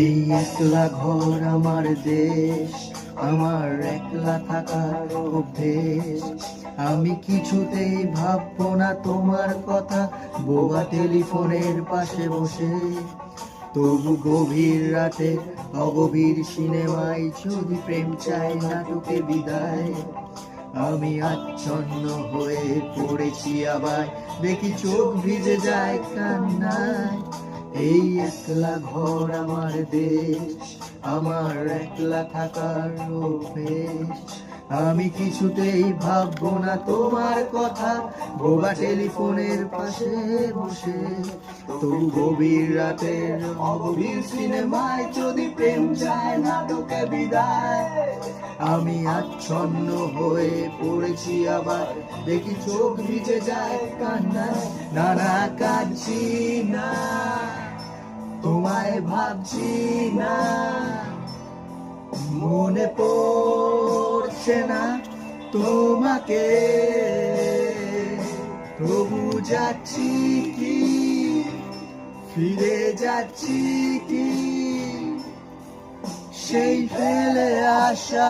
এই একলা ঘর আমার দেশ, আমার একলা থাকার অভ্যেস। আমি কিছুতেই ভাববো না তোমার কথা, বোবা টেলিফোনের পাশে বসে। তবু গভীর রাতে অগভীর সিনেমায় যদি প্রেম চাই নাটকে বিদায়। আমি আচ্ছন্ন হয়ে পড়েছি আবার, দেখি চোখ ভিজে যায় কান্নায়। এই একলা ঘর আমার দেশ, আমার একলা থাকার অভ্যেস। আমি কিছুতেই ভাববো না তোমার কথা, বোবা টেলিফোনের পাশে বসে। তবু গভীর রাতের অগভীর সিনেমায় যদি প্রেম যায় নাটকে বিদায়। আমি আচ্ছন্ন হয়ে পড়েছি আবার, দেখি চোখ ভিজে যায় কান্নায়। না না, কাঁদছি না, তোমায় ভাবছি না, মনে পড়ছে না তোমাকে। তবু যাচ্ছি কি, ফিরে যাচ্ছি কি, সেই ফেলে আসা